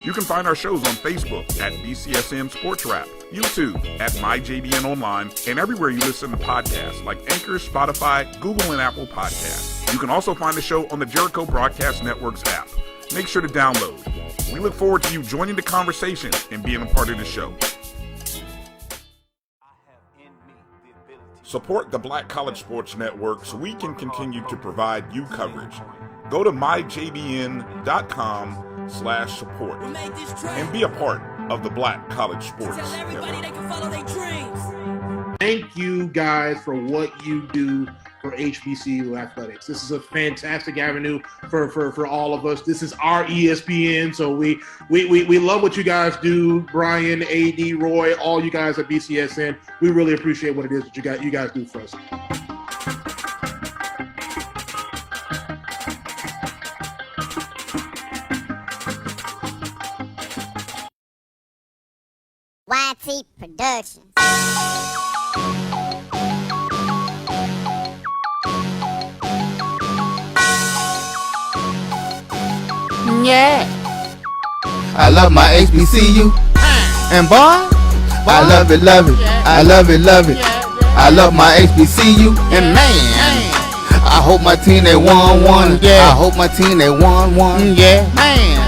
You can find our shows on Facebook at BCSN Sports Lab, YouTube at MyJBN Online, and everywhere you listen to podcasts like Anchor, Spotify, Google, and Apple Podcasts. You can also find the show on the Jericho Broadcast Network's app. Make sure to download. We look forward to you joining the conversation and being a part of the show. Support the Black College Sports Network so we can continue to provide you coverage. Go to myjbn.com/support and be a part of the Black College Sports Network. Thank you guys for what you do for HBCU athletics. This is a fantastic avenue for all of us. This is our ESPN, so we love what you guys do. Brian, AD, Roy, all you guys at BCSN. We really appreciate what it is that you guys do for us. YT Productions. Yeah. I love my HBCU. And boy, I love it, love it. I love it, love it. I love my HBCU. And man, I hope my team they won. Yeah. I hope my team they won. Yeah. Man,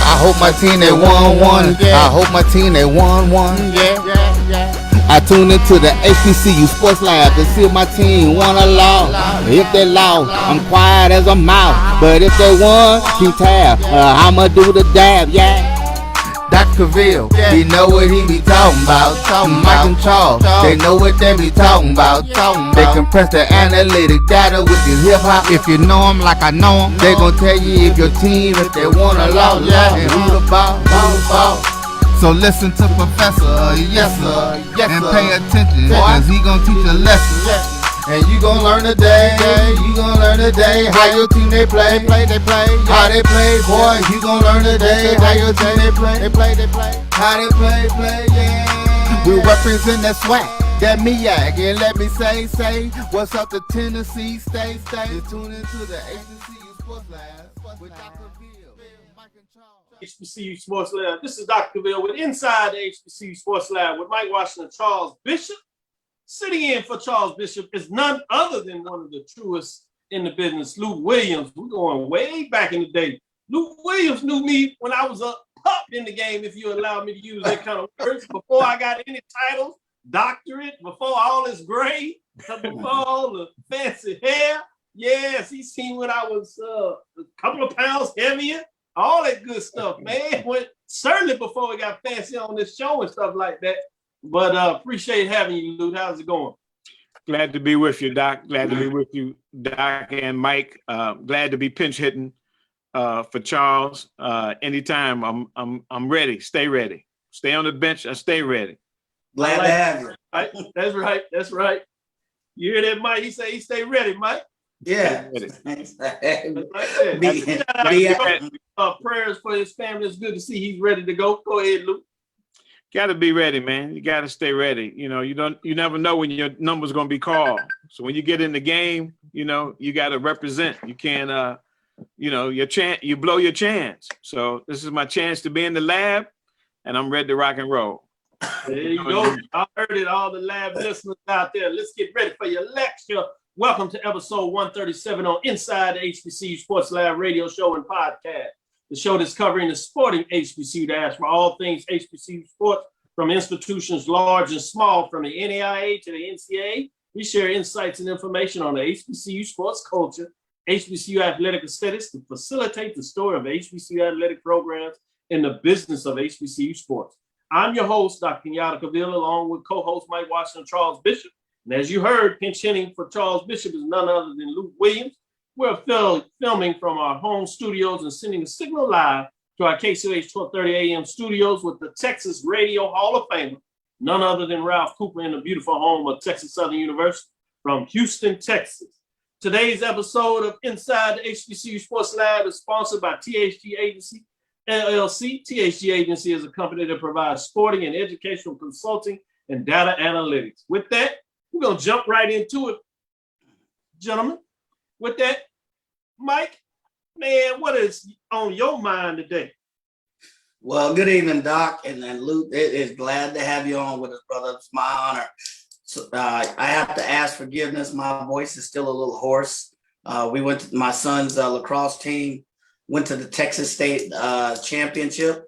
I hope my team they won. I hope my team they won. Yeah. I tune into the HBCU Sports Lab to see if my team won or lost. If they lost, I'm quiet as a mouse. But if they won, keep tab. I'ma do the dab, yeah. Dr. Cavil, he know what he be talking about. Mike and Charles, they know what they be talking about. They compress the analytic data with this hip hop. If you know them like I know them, they gon' tell you if your team, if they won or lost, and who the ball. So listen to Professor, yes sir, and pay attention, cause he gon' teach a lesson. And you gon' learn today, how your team they play, how they play, boy, you gon' learn today, how your team they play, how they play, yeah. We represent that SWAC, that MEAC, and let me say, what's up to Tennessee, stay, tune into the HBCU Sports Lab with Dr. Cavil, Mike and Charles. HBCU Sports Lab. This is Dr. Cavil with Inside the HBCU Sports Lab with Mike Washington, Charles Bishop. Sitting in for Charles Bishop is none other than one of the truest in the business, Lut Williams. We're going way back in the day. Lut Williams knew me when I was a pup in the game, if you allow me to use that kind of words, before I got any titles, doctorate, before all this gray, before all the fancy hair. Yes, he seen when I was a couple of pounds heavier. All that good stuff, man. Certainly before we got fancy on this show and stuff like that. But appreciate having you, Lut. How's it going? Glad to be with you, Doc. Glad to be with you, Doc and Mike. Glad to be pinch hitting for Charles. Anytime, I'm ready. Stay ready. Stay on the bench and stay ready. Glad to have you. Right? That's right. You hear that, Mike? He say he stay ready, Mike. Yeah. Prayers for his family. It's good to see he's ready to go. Go ahead, Lut. Got to be ready, man. You got to stay ready. You know, you never know when your number's going to be called. So when you get in the game, you got to represent. You can't, your chance, you blow your chance. So this is my chance to be in the lab, and I'm ready to rock and roll. There you go. I heard it, all the lab listeners out there. Let's get ready for your lecture. Welcome to episode 137 on Inside the HBCU Sports Lab radio show and podcast. The show that's covering the sporting HBCU dash for all things HBCU sports, from institutions large and small, from the NAIA to the NCAA. We share insights and information on the HBCU sports culture, HBCU athletic aesthetics to facilitate the story of HBCU athletic programs in the business of HBCU sports. I'm your host, Dr. Kenyatta Cavil, along with co-host Mike Washington, Charles Bishop. And as you heard, pinch hitting for Charles Bishop is none other than Lut Williams. We're filming from our home studios and sending a signal live to our KCOH 1230 AM studios with the Texas Radio Hall of Famer, none other than Ralph Cooper, in the beautiful home of Texas Southern University from Houston, Texas. Today's episode of Inside the HBCU Sports Lab is sponsored by THG Agency, LLC. THG Agency is a company that provides sporting and educational consulting and data analytics. With that, we're going to jump right into it, gentlemen. With that, Mike, man, what is on your mind today? Well, good evening, Doc, and Lut. It is glad to have you on with us, brother. It's my honor. So, I have to ask forgiveness. My voice is still a little hoarse. My son's lacrosse team went to the Texas State championship.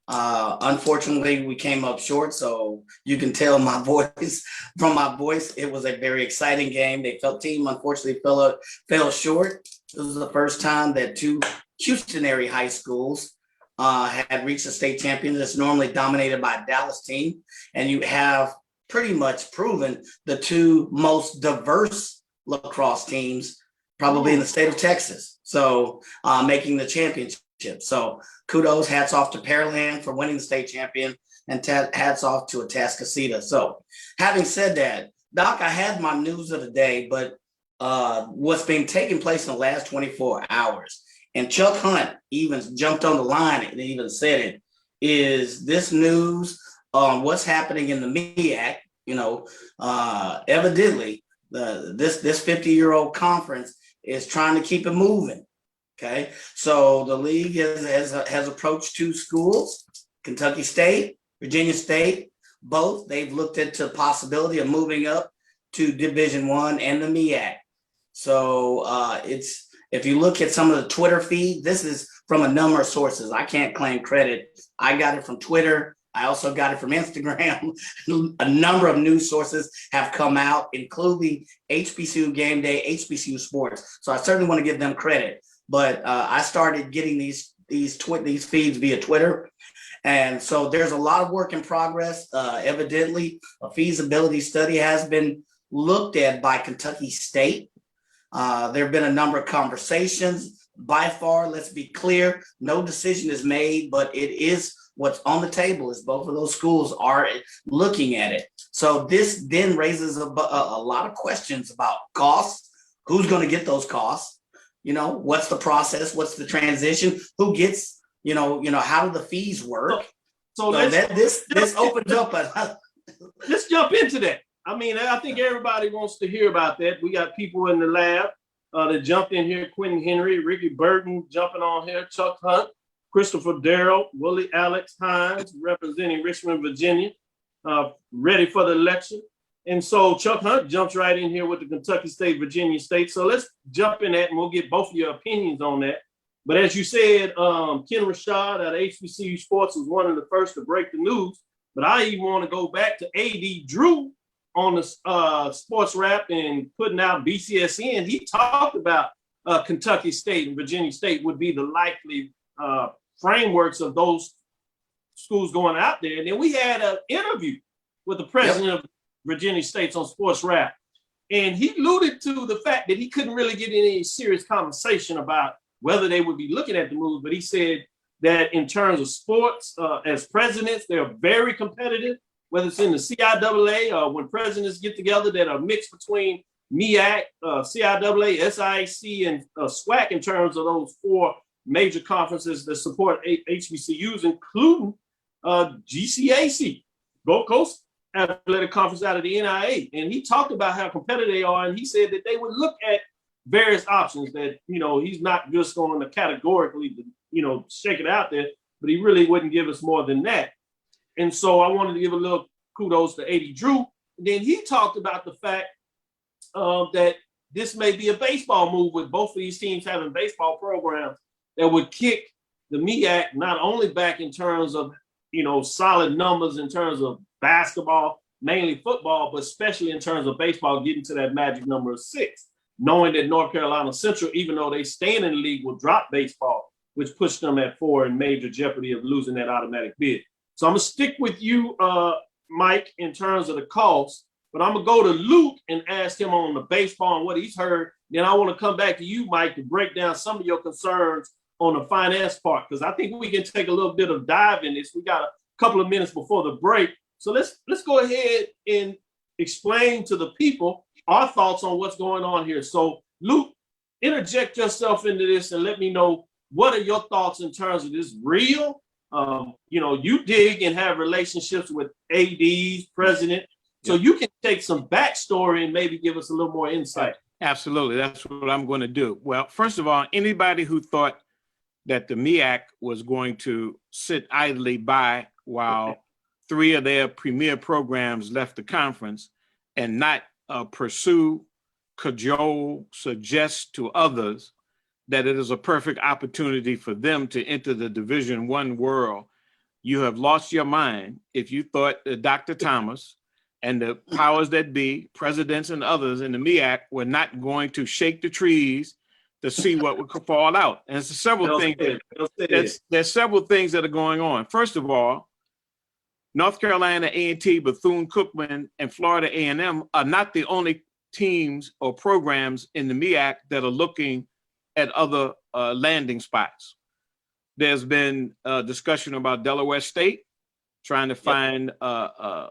Unfortunately, we came up short, so you can tell my voice from my voice. It was a very exciting game. Team unfortunately fell short. This was the first time that two Houston area high schools had reached a state champion. That's normally dominated by a Dallas team, and you have pretty much proven the two most diverse lacrosse teams probably in the state of Texas. So making the championship. So kudos, hats off to Pearland for winning the state champion, and hats off to Atascocita. So having said that, Doc, I had my news of the day, but what's been taking place in the last 24 hours, and Chuck Hunt even jumped on the line and even said it, is this news on what's happening in the MEAC. Evidently, this 50-year-old conference is trying to keep it moving. Okay, so the league has approached two schools, Kentucky State, Virginia State, both. They've looked into the possibility of moving up to Division I and the MEAC. So if you look at some of the Twitter feed, this is from a number of sources. I can't claim credit. I got it from Twitter. I also got it from Instagram. A number of news sources have come out, including HBCU Game Day, HBCU Sports. So I certainly want to give them credit. But I started getting these feeds via Twitter. And so there's a lot of work in progress. Evidently, a feasibility study has been looked at by Kentucky State. There have been a number of conversations. By far, let's be clear, no decision is made, but it is what's on the table is both of those schools are looking at it. So this then raises a lot of questions about costs. Who's going to get those costs? What's the process? What's the transition? Who gets, how do the fees work? So this opens up let's jump into that. I mean, I think everybody wants to hear about that. We got people in the lab that jumped in here, Quentin Henry, Ricky Burton jumping on here, Chuck Hunt, Christopher Darrell, Willie Alex Hines, representing Richmond, Virginia, ready for the election. And so Chuck Hunt jumps right in here with the Kentucky State, Virginia State. So let's jump in that and we'll get both of your opinions on that. But as you said, Ken Rashad at HBCU Sports was one of the first to break the news. But I even want to go back to AD Drew on the sports wrap and putting out BCSN. He talked about Kentucky State and Virginia State would be the likely frameworks of those schools going out there. And then we had an interview with the president of Virginia State on Sports Wrap. And he alluded to the fact that he couldn't really get any serious conversation about whether they would be looking at the move. But he said that in terms of sports, as presidents, they're very competitive, whether it's in the CIAA or when presidents get together that are mixed between MEAC, CIAA, SIAC, and SWAC in terms of those four major conferences that support HBCUs, including GCAC, Gold Coast Athletic Conference out of the NIA. And he talked about how competitive they are, and he said that they would look at various options that, he's not just going to categorically, shake it out there, but he really wouldn't give us more than that. And so I wanted to give a little kudos to AD Drew. And then he talked about the fact that this may be a baseball move with both of these teams having baseball programs that would kick the MEAC not only back in terms of, solid numbers in terms of basketball, mainly football, but especially in terms of baseball, getting to that magic number of 6, knowing that North Carolina Central, even though they stay in the league, will drop baseball, which pushed them at 4 in major jeopardy of losing that automatic bid. So I'm going to stick with you, Mike, in terms of the cost, but I'm going to go to Luke and ask him on the baseball and what he's heard. Then I want to come back to you, Mike, to break down some of your concerns on the finance part, because I think we can take a little bit of dive in this. We got a couple of minutes before the break. So let's go ahead and explain to the people our thoughts on what's going on here. So Luke, interject yourself into this and let me know, what are your thoughts in terms of this real? You dig and have relationships with ADs, president, so you can take some backstory and maybe give us a little more insight. Absolutely. That's what I'm going to do. Well, first of all, anybody who thought that the MEAC was going to sit idly by while 3 of their premier programs left the conference and not pursue, cajole, suggest to others that it is a perfect opportunity for them to enter the Division I world. You have lost your mind if you thought that Dr. Thomas and the powers that be, presidents and others in the MEAC, were not going to shake the trees to see what would fall out. And there's several things that are going on. First of all, North Carolina A&T, Bethune-Cookman, and Florida A&M are not the only teams or programs in the MEAC that are looking at other landing spots. There's been a discussion about Delaware State trying to find a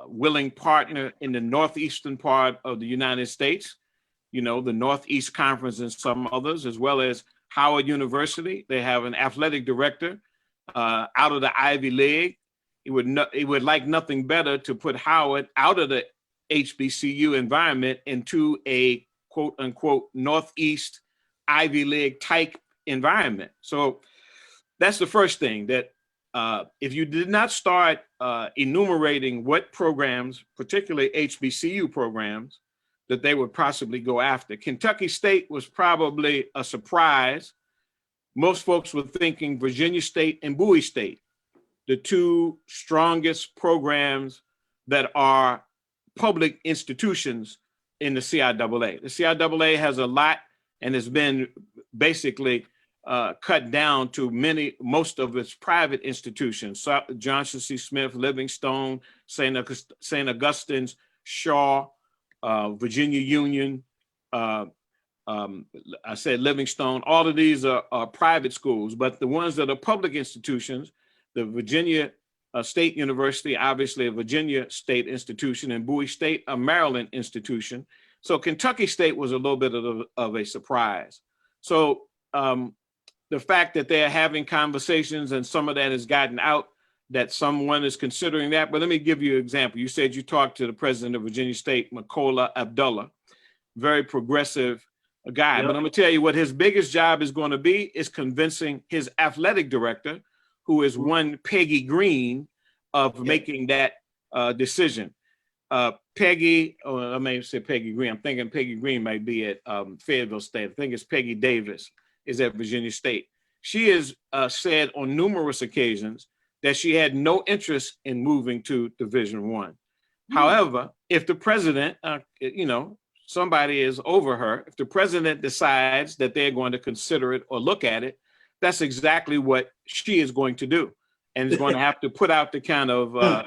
willing partner in the northeastern part of the United States, the Northeast Conference and some others, as well as Howard University. They have an athletic director out of the Ivy League. He would like nothing better to put Howard out of the HBCU environment into a quote unquote Northeast Ivy League type environment. So that's the first thing, that if you did not start enumerating what programs, particularly HBCU programs, that they would possibly go after. Kentucky State was probably a surprise. Most folks were thinking Virginia State and Bowie State, the 2 strongest programs that are public institutions in the CIAA. The CIAA has a lot and has been basically cut down to most of its private institutions. So Johnson C. Smith, Livingstone, St. Augustine's, Shaw, Virginia Union, I said Livingstone, all of these are private schools, but the ones that are public institutions, the Virginia State University, obviously a Virginia State institution, and Bowie State, a Maryland institution. So Kentucky State was a little bit of a surprise. So the fact that they're having conversations and some of that has gotten out, that someone is considering that. But let me give you an example. You said you talked to the president of Virginia State, Makur Abdullah, very progressive guy. Yep. But I'm gonna tell you what his biggest job is going to be is convincing his athletic director, who is one Peggy Green, of making that decision. Peggy, or I may say Peggy Green, I'm thinking Peggy Green might be at Fayetteville State. I think it's Peggy Davis is at Virginia State. She has said on numerous occasions that she had no interest in moving to Division I. However, if the president, somebody is over her, if the president decides that they're going to consider it or look at it, that's exactly what she is going to do. And is going to have to put out the kind of,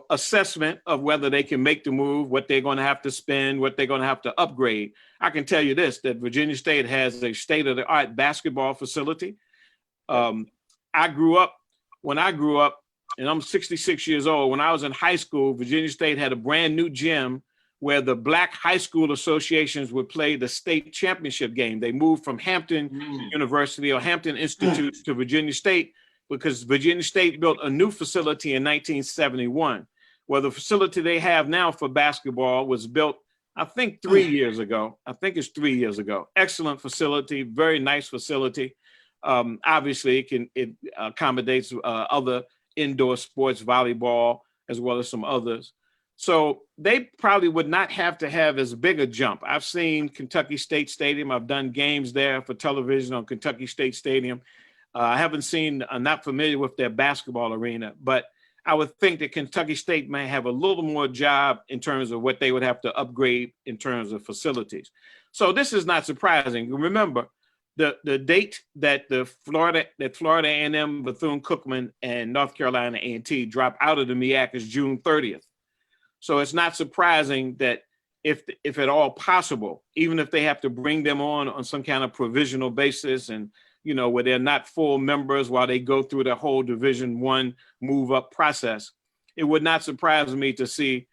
assessment of whether they can make the move, what they're going to have to spend, what they're going to have to upgrade. I can tell you this, that Virginia State has a state-of-the-art basketball facility. When I grew up, and I'm 66 years old, when I was in high school, Virginia State had a brand new gym where the Black high school associations would play the state championship game. They moved from Hampton University or Hampton Institute to Virginia State because Virginia State built a new facility in 1971. Well, the facility they have now for basketball was built, I think, 3 years ago. I think it's 3 years ago. Excellent facility, very nice facility. Obviously, it accommodates other indoor sports, volleyball, as well as some others. So they probably would not have to have as big a jump. I've seen Kentucky State Stadium. I've done games there for television on Kentucky State Stadium. I haven't seen, I'm not familiar with their basketball arena, but I would think that Kentucky State may have a little more job in terms of what they would have to upgrade in terms of facilities. So this is not surprising. Remember, the date that Florida A&M, Bethune-Cookman, and North Carolina A&T drop out of the MEAC is June 30th. So it's not surprising that if at all possible, even if they have to bring them on some kind of provisional basis and, where they're not full members while they go through the whole Division I move up process, it would not surprise me to see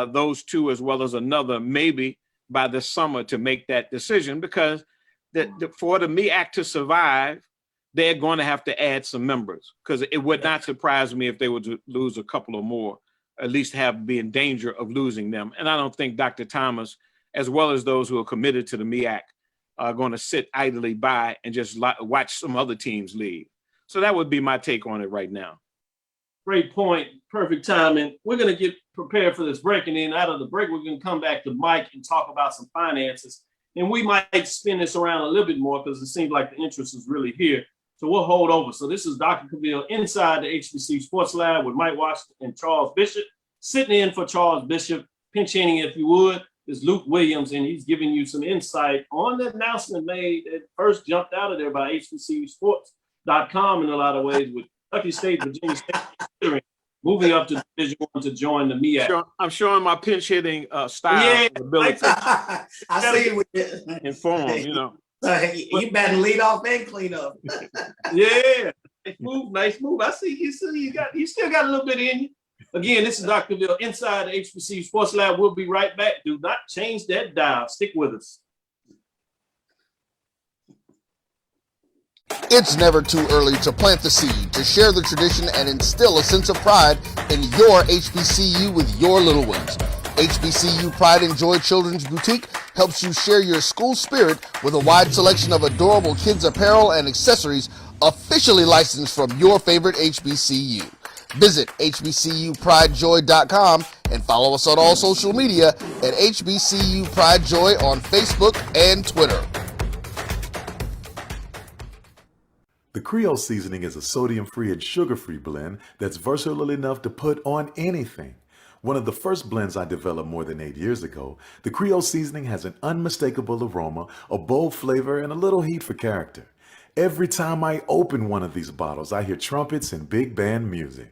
those two as well as another, maybe by the summer, to make that decision, because for the MEAC to survive, they're going to have to add some members, because it would not surprise me if they would lose a couple or more, at least be in danger of losing them. And I don't think Dr. Thomas, as well as those who are committed to the MEAC, going to sit idly by and just watch some other teams leave. So that would be my take on it right now. Great point. Perfect timing. We're going to get prepared for this break, and then out of the break, we're going to come back to Mike and talk about some finances. And we might spin this around a little bit more because it seems like the interest is really here. So we'll hold over. So this is Dr. Cavil inside the HBCU Sports Lab with Mike Washington and Charles Bishop. Sitting in for Charles Bishop, pinch hitting, if you would, is Lut Williams, and he's giving you some insight on the announcement made that first jumped out of there by HBCU-Sports.com in a lot of ways, with Kentucky State, Virginia State considering moving up to Division I to join the MEAC. I'm showing my pinch hitting style. Yeah, ability. I see it with in form, you know. You better lead off and clean up. Yeah, nice move. I see you still got a little bit in you. Again, this is Dr. Cavil inside the HBCU Sports Lab. We'll be right back. Do not change that dial. Stick with us. It's never too early to plant the seed, to share the tradition, and instill a sense of pride in your HBCU with your little ones. HBCU Pride and Joy Children's Boutique helps you share your school spirit with a wide selection of adorable kids apparel and accessories officially licensed from your favorite HBCU. Visit hbcupridejoy.com and follow us on all social media at HBCU Pride Joy on Facebook and Twitter. The Creole seasoning is a sodium-free and sugar-free blend that's versatile enough to put on anything. One of the first blends I developed more than 8 years ago, the Creole seasoning has an unmistakable aroma, a bold flavor, and a little heat for character. Every time I open one of these bottles, I hear trumpets and big band music.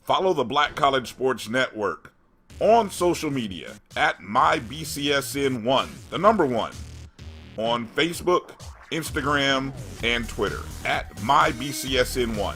Follow the Black College Sports Network on social media at MyBCSN1, the number 1, on Facebook, Instagram, and Twitter at MyBCSN1.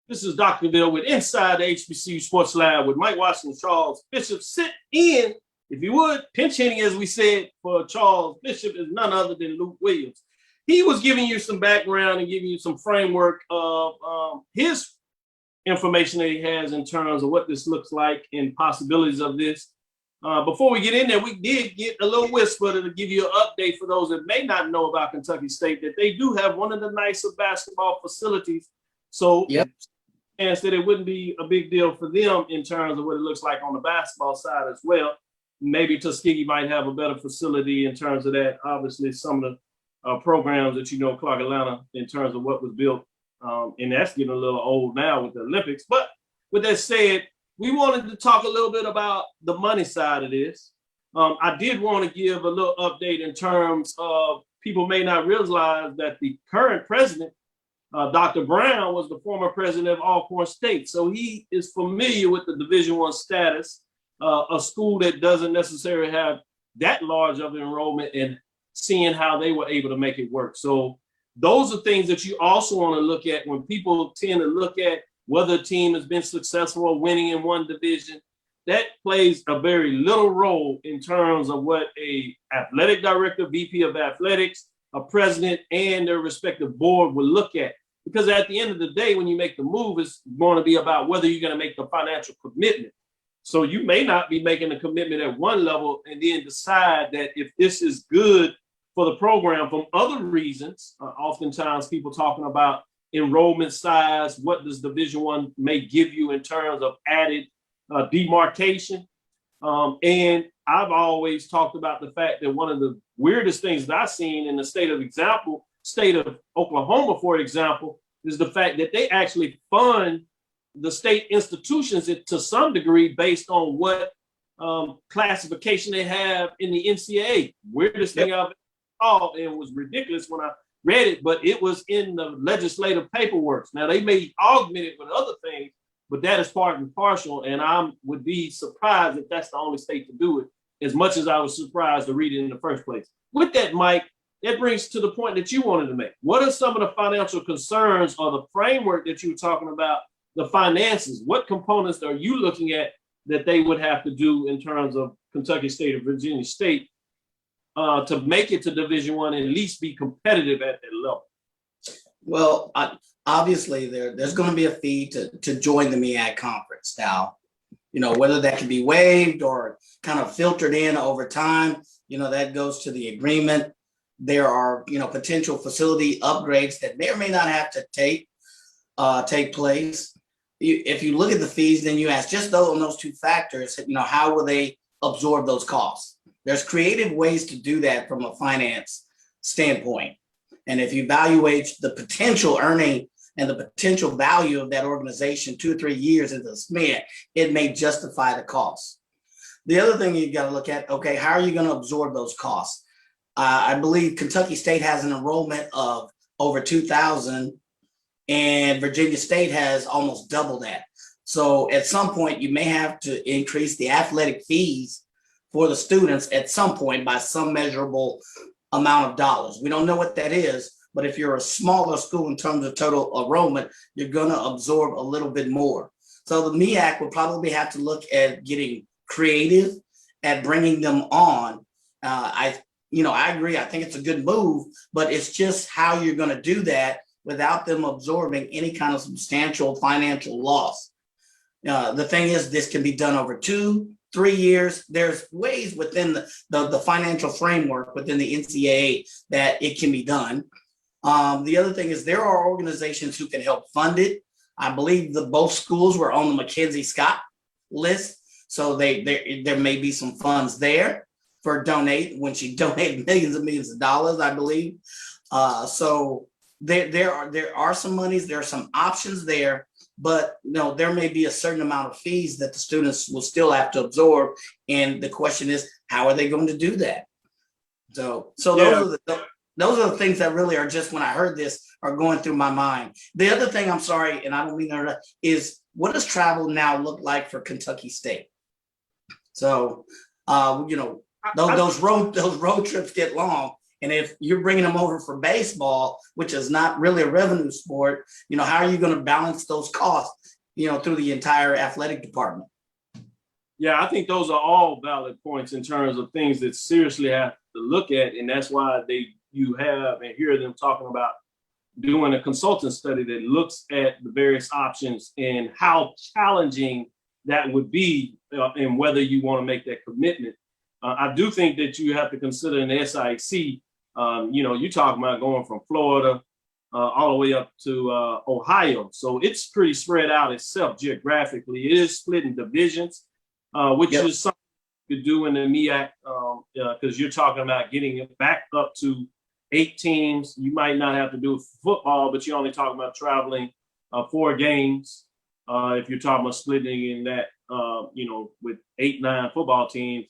This is Dr. Cavil with Inside the HBCU Sports Lab with Mike Washington, Charles Bishop. Sit in, if you would. Pinch hitting, as we said, for Charles Bishop is none other than Lut Williams. He was giving you some background and giving you some framework of his information that he has in terms of what this looks like and possibilities of this. Before we get in there, we did get a little whisper to give you an update for those that may not know about Kentucky State, that they do have one of the nicer basketball facilities. So yep. And that it wouldn't be a big deal for them in terms of what it looks like on the basketball side as well. Maybe Tuskegee might have a better facility in terms of that. Obviously, some of the programs that Clark Atlanta in terms of what was built, and that's getting a little old now with the Olympics. But with that said, we wanted to talk a little bit about the money side of this. I did want to give a little update in terms of people may not realize that the current president, Dr. Brown, was the former president of Alcorn State. So he is familiar with the Division I status, a school that doesn't necessarily have that large of enrollment, and seeing how they were able to make it work. So those are things that you also want to look at when people tend to look at whether a team has been successful or winning in one division. That plays a very little role in terms of what a athletic director, VP of athletics, a president, and their respective board will look at. Because at the end of the day, when you make the move, it's going to be about whether you're going to make the financial commitment. So you may not be making a commitment at one level and then decide that if this is good for the program from other reasons, oftentimes people talking about enrollment size, what does Division I may give you in terms of added demarcation. And I've always talked about the fact that one of the weirdest things that I've seen in the state of Oklahoma, for example, is the fact that they actually fund the state institutions to some degree based on what classification they have in the NCAA. Weirdest thing I've ever saw, and it was ridiculous when I read it, but it was in the legislative paperwork. Now they may augment it with other things, but that is part and partial. And I would be surprised if that's the only state to do it, as much as I was surprised to read it in the first place. With that, Mike, that brings to the point that you wanted to make. What are some of the financial concerns or the framework that you were talking about, the finances? What components are you looking at that they would have to do in terms of Kentucky State or Virginia State to make it to Division I and at least be competitive at that level? Well, obviously there's going to be a fee to join the MEAC conference. Now, whether that can be waived or kind of filtered in over time, that goes to the agreement. There are, potential facility upgrades that may or may not have to take place. If you look at the fees, then you ask just on those two factors, how will they absorb those costs? There's creative ways to do that from a finance standpoint. And if you evaluate the potential earning and the potential value of that organization 2 or 3 years into the SMED, it may justify the cost. The other thing you got to look at, okay, how are you going to absorb those costs? I believe Kentucky State has an enrollment of over 2,000 and Virginia State has almost double that. So at some point you may have to increase the athletic fees for the students at some point by some measurable amount of dollars. We don't know what that is, but if you're a smaller school in terms of total enrollment, you're going to absorb a little bit more. So the MEAC will probably have to look at getting creative at bringing them on. I agree. I think it's a good move, but it's just how you're going to do that without them absorbing any kind of substantial financial loss. The thing is, this can be done over 2-3 years. There's ways within the financial framework within the NCAA that it can be done. The other thing is there are organizations who can help fund it. I believe both schools were on the Mackenzie Scott list. So there may be some funds there for donate when she donated millions and millions of dollars, I believe. So there are some monies, there are some options there, but there may be a certain amount of fees that the students will still have to absorb. And the question is, how are they going to do that? So those are the things that really are just, when I heard this, are going through my mind. The other thing, I'm sorry, and I don't mean that, is what does travel now look like for Kentucky State? So, those road trips get long. And if you're bringing them over for baseball, which is not really a revenue sport, how are you going to balance those costs, through the entire athletic department? Yeah, I think those are all valid points in terms of things that seriously have to look at. And that's why you have and hear them talking about doing a consultant study that looks at the various options and how challenging that would be and whether you want to make that commitment. I do think that you have to consider in the SIC, you're talking about going from Florida all the way up to Ohio. So it's pretty spread out itself geographically. It is split in divisions, which is something you could do in the MEAC because you're talking about getting it back up to 8 teams. You might not have to do football, but you're only talking about traveling 4 games. If you're talking about splitting in that, with 8-9 football teams,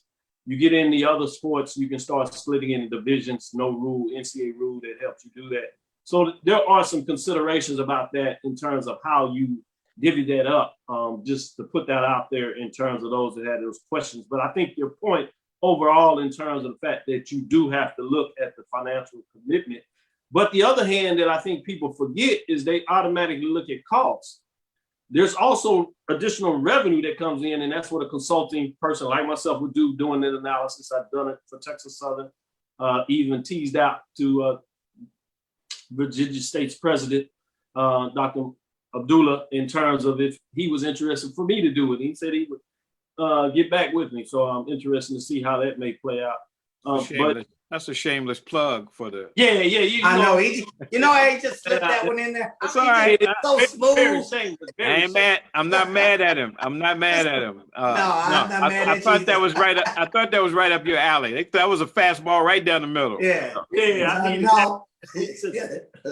you get in the other sports, you can start splitting into divisions, no rule, NCAA rule that helps you do that. So there are some considerations about that in terms of how you divvy that up, just to put that out there in terms of those that had those questions. But I think your point overall in terms of the fact that you do have to look at the financial commitment. But the other hand that I think people forget is they automatically look at costs. There's also additional revenue that comes in, and that's what a consulting person like myself would do doing that analysis. I've done it for Texas Southern, even teased out to Virginia State's president, Dr. Abdullah, in terms of if he was interested for me to do it. He said he would get back with me. So I'm interested to see how that may play out. But that's a shameless plug for the. Yeah. I know. He just slipped that one in there. It's all right. It's so smooth. I ain't mad. I'm not mad at him. I'm not mad at him. I'm not mad at you. I thought that was right. I thought that was right up your alley. That was a fastball right down the middle. Yeah. I mean,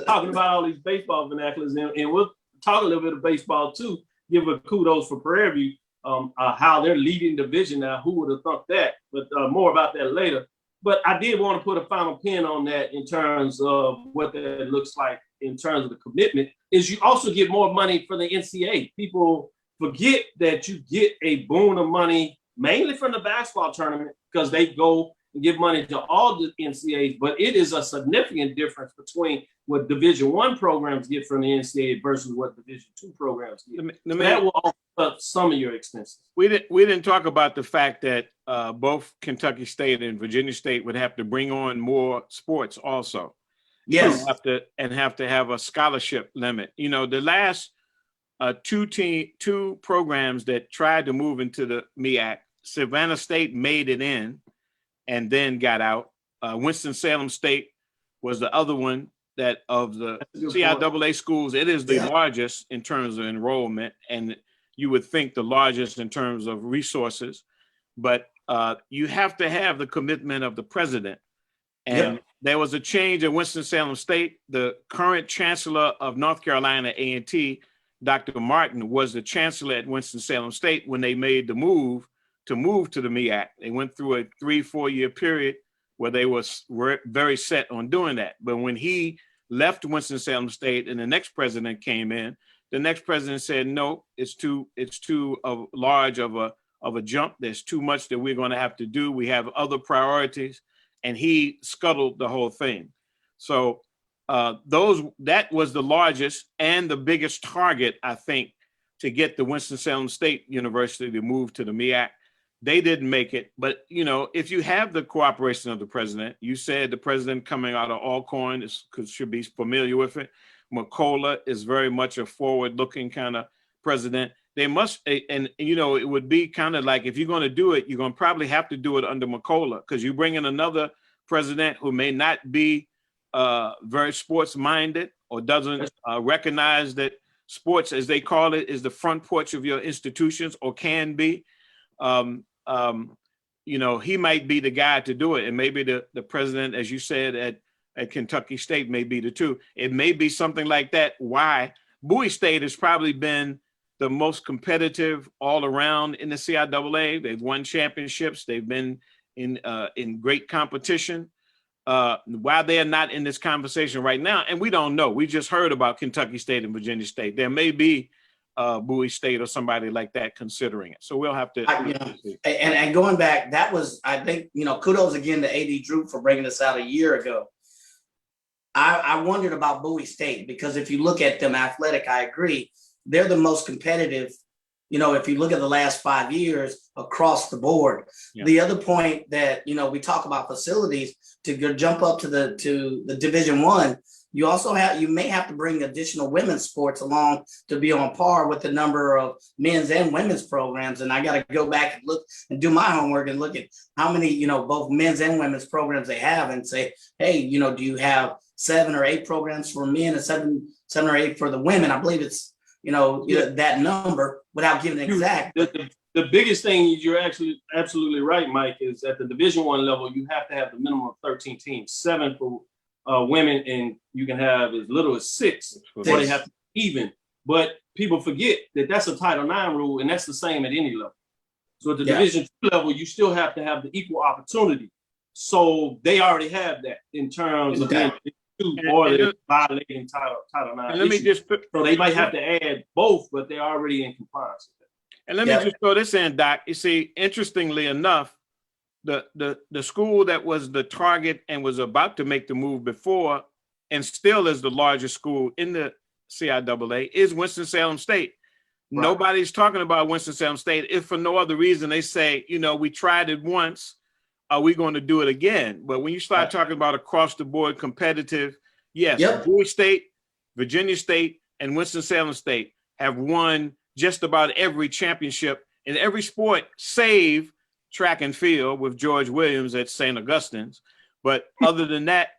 talking about all these baseball vernaculars, and we'll talk a little bit of baseball too. Give a kudos for Prairie View, how they're leading division now. Who would have thought that? But more about that later. But I did want to put a final pin on that in terms of what that looks like in terms of the commitment, is you also get more money for the NCAA. People forget that you get a boon of money, mainly from the basketball tournament, because they go and give money to all the NCAAs, but it is a significant difference between what Division I programs get from the NCAA versus what Division II programs get. So that will offset some of your expenses. We didn't talk about the fact that both Kentucky State and Virginia State would have to bring on more sports also. Yes. Have to have a scholarship limit. You know, the last two programs that tried to move into the MEAC, Savannah State made it in and then got out. Winston-Salem State was the other one that of the CIAA schools, it is the largest in terms of enrollment, and you would think the largest in terms of resources, but you have to have the commitment of the president. And there was a change at Winston-Salem State. The current chancellor of North Carolina A&T, Dr. Martin, was the chancellor at Winston-Salem State when they made the move to the MEAC. They went through a 3-4 year period where they were very set on doing that. But when he left Winston-Salem State and the next president came in, the next president said, no, it's too large of a jump. There's too much that we're going to have to do. We have other priorities. And he scuttled the whole thing. So that was the largest and the biggest target, I think, to get the Winston-Salem State University to move to the MEAC. They didn't make it. But, you know, if you have the cooperation of the president, you said the president coming out of Alcorn should be familiar with it. Makur is very much a forward-looking kind of president. They must, and you know, it would be kind of like, if you're going to do it, you're going to probably have to do it under Makur, because you bring in another president who may not be very sports-minded or doesn't recognize that sports, as they call it, is the front porch of your institutions, or can be. You know, he might be the guy to do it, and maybe the president, as you said, at Kentucky State may be the two. It may be something like that. Why? Bowie State has probably been the most competitive all around in the CIAA. They've won championships. They've been in great competition. Why they're not in this conversation right now, and we don't know. We just heard about Kentucky State and Virginia State. There may be Bowie State or somebody like that considering it. So we'll have to. And going back, that was, I think, you know, kudos again to A.D. Drew for bringing this out a year ago. I wondered about Bowie State, because if you look at them athletic, I agree. They're the most competitive, you know, if you look at the last 5 years across the board. Yeah. The other point that, you know, we talk about facilities, to jump up to the Division I, you may have to bring additional women's sports along to be on par with the number of men's and women's programs. And I got to go back and look and do my homework and look at how many, you know, both men's and women's programs they have, and say, hey, you know, do you have 7 or 8 programs for men and seven or 8 for the women? I believe it's, you know, that number, without giving an exact. The biggest thing, you're actually absolutely right, Mike, is at the Division I level, you have to have the minimum of 13 teams, 7 for women, and you can have as little as 6, or they have to be even. But people forget that that's a Title IX rule, and that's the same at any level. So at the Division II level, you still have to have the equal opportunity. So they already have that in terms of being or they're violating Title IX. So they might have to add both, but they're already in compliance with that. And let me just throw this in, Doc. You see, interestingly enough, the school that was the target and was about to make the move before, and still is the largest school in the CIAA, is Winston-Salem State. Right. Nobody's talking about Winston-Salem State, if for no other reason they say, you know, we tried it once, are we going to do it again? But when you start talking about across the board competitive, yes, Bowie State, Virginia State, and Winston-Salem State have won just about every championship in every sport, save track and field with George Williams at St. Augustine's. But other than that,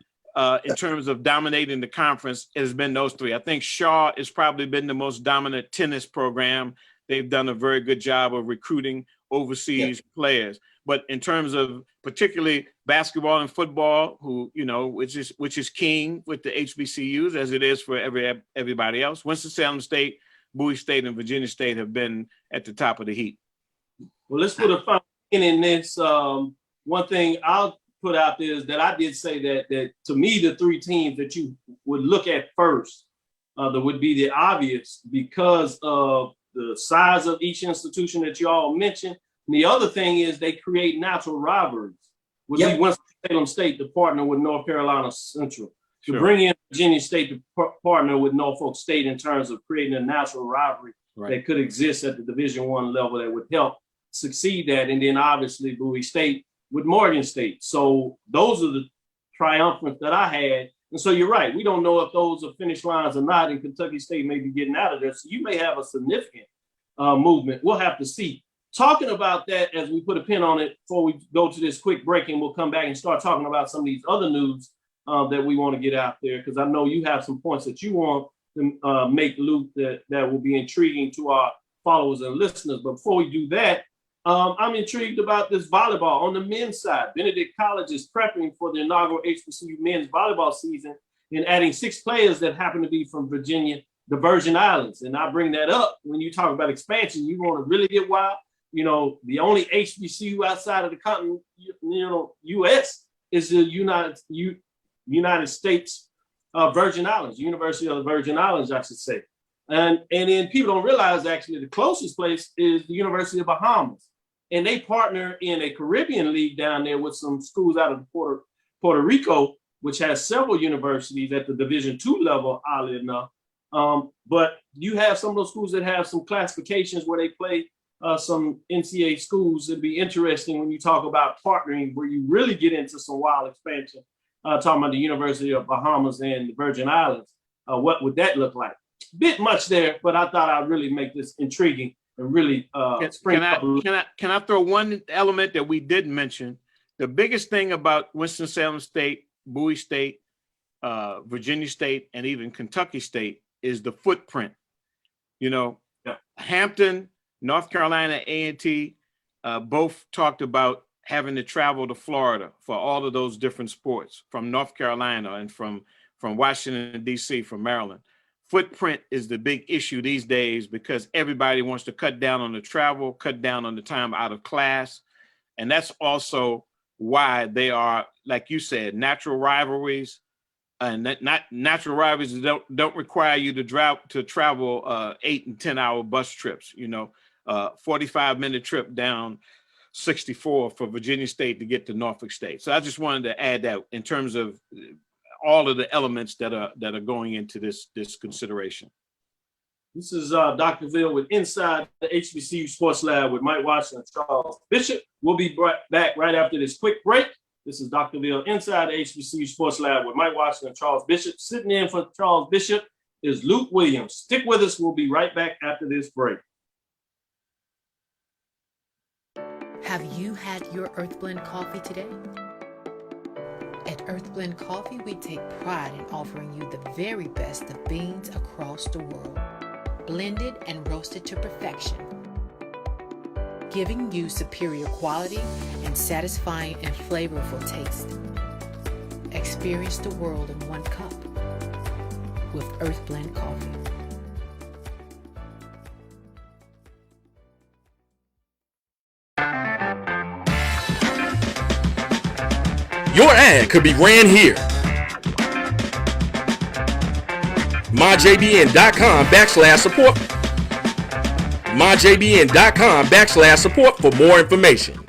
in terms of dominating the conference, it has been those 3. I think Shaw has probably been the most dominant tennis program. They've done a very good job of recruiting overseas players. But in terms of particularly basketball and football, who, you know, which is king with the HBCUs, as it is for everybody else, Winston-Salem State, Bowie State, and Virginia State have been at the top of the heat. Well, let's put a final pin in this. One thing, I'll put out there is that I did say that to me, the three teams that you would look at first, that would be the obvious because of the size of each institution that you all mentioned. And the other thing is they create natural rivalries. Would be Winston-Salem State to partner with North Carolina Central, to bring in Virginia State to partner with Norfolk State in terms of creating a natural rivalry that could exist at the Division I level that would help succeed that. And then obviously Bowie State with Morgan State. So those are the triumphants that I had. And so you're right. We don't know if those are finish lines or not, and Kentucky State may be getting out of there. So you may have a significant movement. We'll have to see. Talking about that as we put a pin on it before we go to this quick break, and we'll come back and start talking about some of these other news that we want to get out there, because I know you have some points that you want to make, Luke, that will be intriguing to our followers and listeners. But before we do that, I'm intrigued about this volleyball on the men's side. Benedict College is prepping for the inaugural HBCU men's volleyball season and adding 6 players that happen to be from Virginia, the Virgin Islands. And I bring that up when you talk about expansion. You want to really get wild. You know, the only HBCU outside of the continent, U.S. is the United States Virgin Islands, University of the Virgin Islands, I should say. And then people don't realize actually the closest place is the University of Bahamas. And they partner in a Caribbean league down there with some schools out of Puerto Rico, which has several universities at the Division II level, oddly enough. But you have some of those schools that have some classifications where they play some NCAA schools. It'd be interesting when you talk about partnering, where you really get into some wild expansion, talking about the University of Bahamas and the Virgin Islands. What would that look like? Bit much there, but I thought I'd really make this intriguing and really Can I throw one element that we didn't mention? The biggest thing about Winston-Salem State, Bowie State, Virginia State, and even Kentucky State is the footprint. You know, Hampton, North Carolina A&T, both talked about having to travel to Florida for all of those different sports, from North Carolina and from Washington, D.C., from Maryland. Footprint is the big issue these days because everybody wants to cut down on the travel, cut down on the time out of class. And that's also why they are, like you said, natural rivalries. And natural rivalries don't require you to travel 8 and 10 hour bus trips, 45-minute trip down 64 for Virginia State to get to Norfolk State. So I just wanted to add that in terms of all of the elements that are going into this consideration. This is Dr. Ville with Inside the HBCU Sports Lab with Mike Washington and Charles Bishop. We'll be back right after this quick break. This is Dr. Ville Inside the HBCU Sports Lab with Mike Washington and Charles Bishop. Sitting in for Charles Bishop is Lut Williams. Stick with us. We'll be right back after this break. Have you had your Earth Blend coffee today? At Earth Blend Coffee, we take pride in offering you the very best of beans across the world, blended and roasted to perfection, giving you superior quality and satisfying and flavorful taste. Experience the world in one cup with Earth Blend Coffee. Your ad could be ran here. MyJBN.com/support. MyJBN.com/support for more information.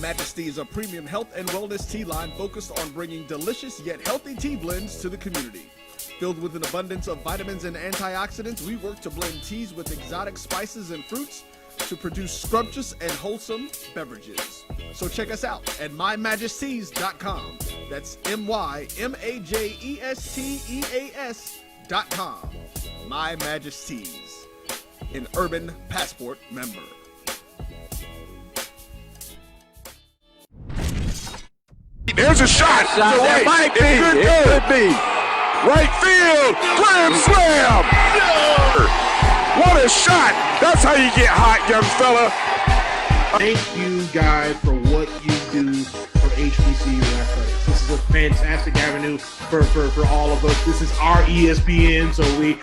Majesty is a premium health and wellness tea line focused on bringing delicious yet healthy tea blends to the community. Filled with an abundance of vitamins and antioxidants, we work to blend teas with exotic spices and fruits to produce scrumptious and wholesome beverages. So check us out at mymajesties.com. That's MyMajesties.com. My Majesties, an Urban Passport member. There's a shot. That might be. It could be. Right field. Grand slam. What a shot. That's how you get hot, young fella. Thank you guys for what you do for HBCU athletics. This is a fantastic avenue for all of us. This is our ESPN, so we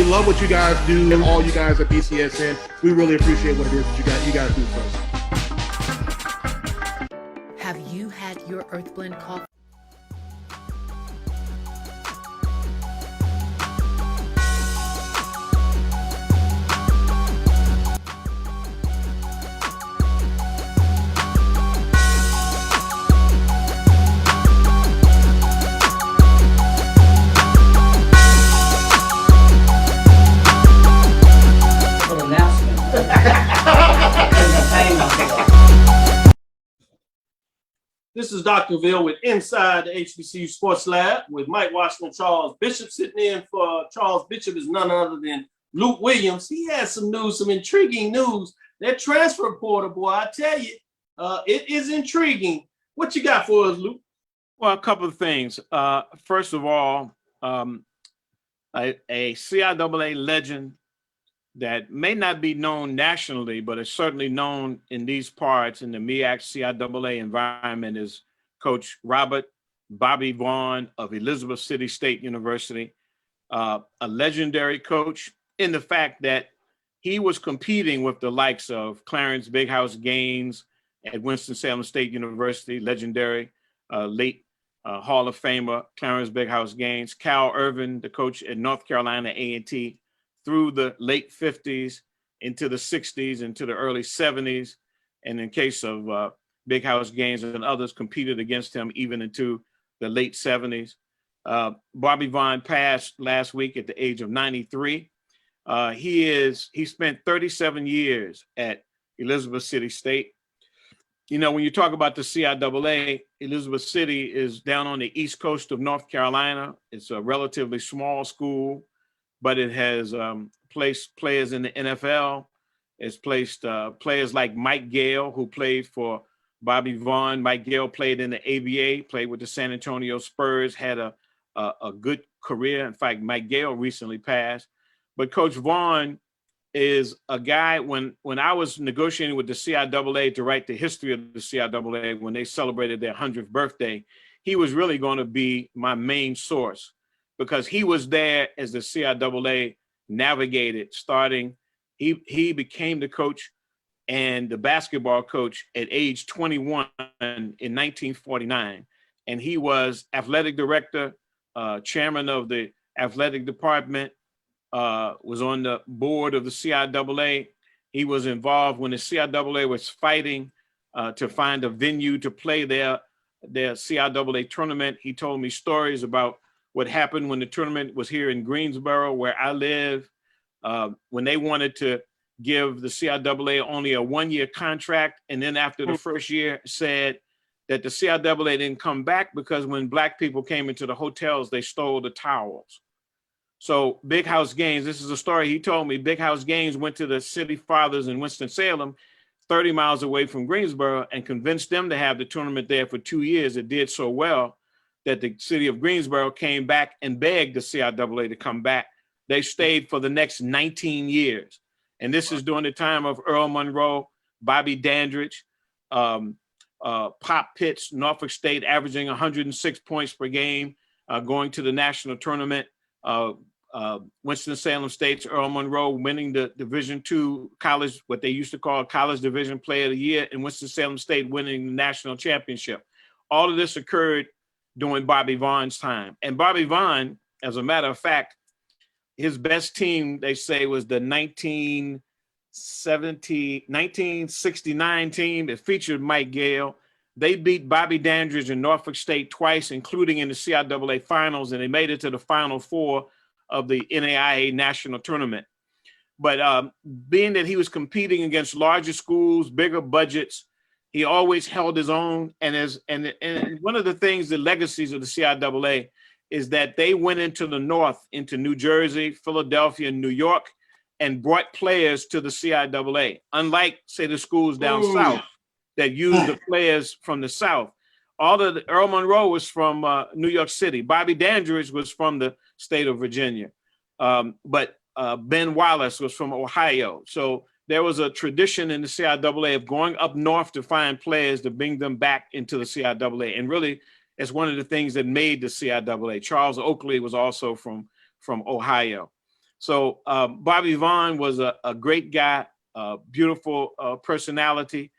love what you guys do, and all you guys at BCSN. We really appreciate what it is that you guys do for us. Have you had your Earth Blend coffee? This is Dr. Cavil with Inside the HBCU Sports Lab with Mike Washington, Charles Bishop. Sitting in for Charles Bishop is none other than Lut Williams. He has some news, some intriguing news. That transfer portal, boy, I tell you, it is intriguing. What you got for us, Lut? Well, a couple of things. First of all, a CIAA legend that may not be known nationally, but is certainly known in these parts in the MEAC CIAA environment is Coach Robert Bobby Vaughn of Elizabeth City State University, a legendary coach in the fact that he was competing with the likes of Clarence Big House Gaines at Winston-Salem State University, legendary late Hall of Famer Clarence Big House Gaines, Cal Irvin, the coach at North Carolina A&T, through the late 50s into the 60s, into the early 70s. And in case of Big House Gaines and others, competed against him even into the late 70s. Bobby Vaughn passed last week at the age of 93. He spent 37 years at Elizabeth City State. You know, when you talk about the CIAA, Elizabeth City is down on the east coast of North Carolina. It's a relatively small school, but it has placed players in the NFL. It's placed players like Mike Gale, who played for Bobby Vaughn. Mike Gale played in the ABA, played with the San Antonio Spurs, had a good career. In fact, Mike Gale recently passed. But Coach Vaughn is a guy, when I was negotiating with the CIAA to write the history of the CIAA, when they celebrated their 100th birthday, he was really going to be my main source, because he was there as the CIAA navigated starting. He became the coach and the basketball coach at age 21 in 1949. And he was athletic director, chairman of the athletic department, was on the board of the CIAA. He was involved when the CIAA was fighting to find a venue to play their CIAA tournament. He told me stories about what happened when the tournament was here in Greensboro, where I live, when they wanted to give the CIAA only a one-year contract. And then after the first year said that the CIAA didn't come back because when Black people came into the hotels, they stole the towels. So Big House Gaines, this is a story he told me, Big House Gaines went to the City Fathers in Winston-Salem, 30 miles away from Greensboro, and convinced them to have the tournament there for 2 years. It did so well that the city of Greensboro came back and begged the CIAA to come back. They stayed for the next 19 years. And this is during the time of Earl Monroe, Bobby Dandridge, Pop Pitts, Norfolk State, averaging 106 points per game, going to the national tournament. Winston-Salem State's Earl Monroe winning the Division II college, what they used to call College Division Player of the Year, and Winston-Salem State winning the national championship. All of this occurred during Bobby Vaughn's time. And Bobby Vaughn, as a matter of fact, his best team, they say, was the 1969 team that featured Mike Gale. They beat Bobby Dandridge and Norfolk State twice, including in the CIAA finals, and they made it to the Final Four of the NAIA national tournament. But being that he was competing against larger schools, bigger budgets, he always held his own. And one of the things, the legacies of the CIAA, is that they went into the North, into New Jersey, Philadelphia, and New York, and brought players to the CIAA, unlike, say, the schools down south that used the players from the South. Earl Monroe was from New York City. Bobby Dandridge was from the state of Virginia. But Ben Wallace was from Ohio. So there was a tradition in the CIAA of going up north to find players to bring them back into the CIAA. And really, it's one of the things that made the CIAA. Charles Oakley was also from Ohio. So Bobby Vaughn was a great guy, beautiful personality.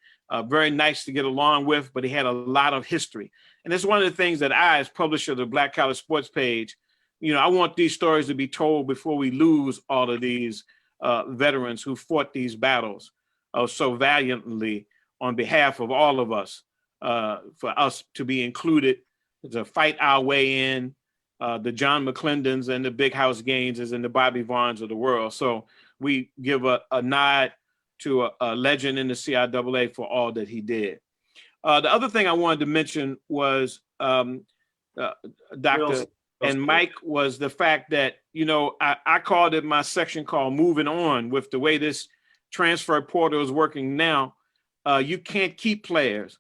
very nice to get along with, but he had a lot of history. And it's one of the things that I, as publisher of the Black College Sports page, I want these stories to be told before we lose all of these veterans who fought these battles so valiantly on behalf of all of us, for us to be included, to fight our way in, the John McClendons and the Big House Gaines and the Bobby Vaughns of the world. So we give a nod to a legend in the CIAA for all that he did. The other thing I wanted to mention was Dr. and Mike, was the fact that, I called it my section called Moving On. With the way this transfer portal is working now, you can't keep players.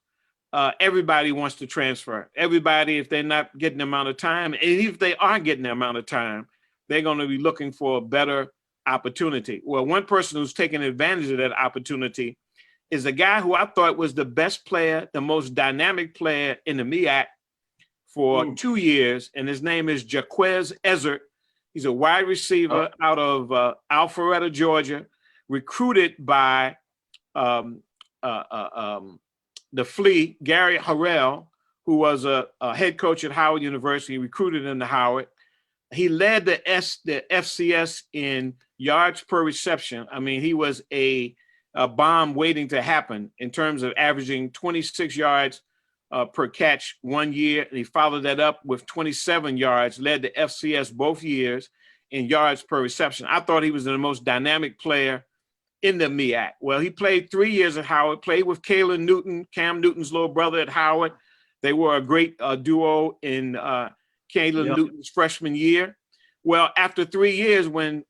Everybody wants to transfer. Everybody, if they're not getting the amount of time, and if they are getting the amount of time, they're going to be looking for a better opportunity. Well, one person who's taking advantage of that opportunity is a guy who I thought was the best player, the most dynamic player in the MEAC for 2 years, and his name is Jaquez Ezzard. He's a wide receiver out of Alpharetta, Georgia, recruited by the Flea, Gary Harrell, who was a head coach at Howard University, recruited him to Howard. He led the FCS in yards per reception. I mean, he was a bomb waiting to happen in terms of averaging 26 yards per catch 1 year. And he followed that up with 27 yards, led the FCS both years in yards per reception. I thought he was the most dynamic player in the MEAC. Well, he played 3 years at Howard, played with Kalen Newton, Cam Newton's little brother at Howard. They were a great duo in Kalen Newton's freshman year. Well, after 3 years, when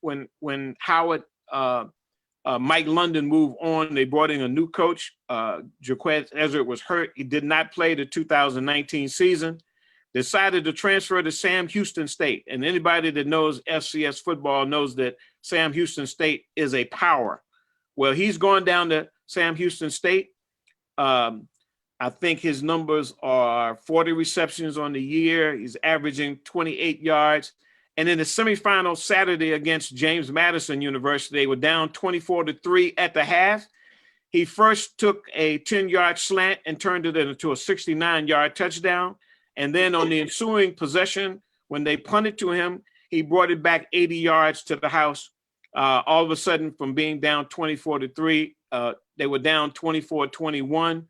Howard, Mike London moved on, they brought in a new coach. Jaquez Ezzard was hurt. He did not play the 2019 season. Decided to transfer to Sam Houston State. And anybody that knows FCS football knows that Sam Houston State is a power. Well, he's going down to Sam Houston State. I think his numbers are 40 receptions on the year. He's averaging 28 yards. And in the semifinal Saturday against James Madison University, they were down 24-3 at the half. He first took a 10-yard slant and turned it into a 69-yard touchdown. And then on the ensuing possession, when they punted to him, he brought it back 80 yards to the house. All of a sudden, from being down 24-3, they were down 24-21,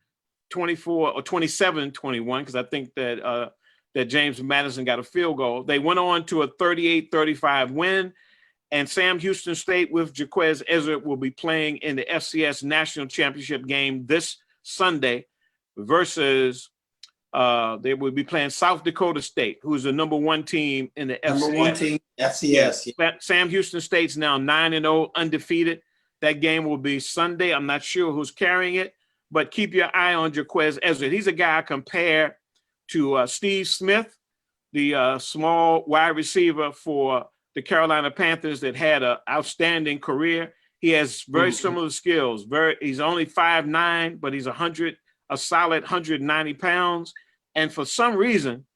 24 or 27-21, because I think that that James Madison got a field goal. They went on to a 38-35 win, and Sam Houston State with Jaquez Ezzard will be playing in the FCS National Championship game this Sunday versus they will be playing South Dakota State, who's the #1 team in the FCS. #1 team, FCS. Yeah. Sam Houston State's now 9-0, undefeated. That game will be Sunday. I'm not sure who's carrying it, but keep your eye on Jaquez Ezzard. He's a guy I compare to Steve Smith, the small wide receiver for the Carolina Panthers that had an outstanding career. He has very similar skills. He's only 5'9", but he's a solid 190 pounds. And for some reason,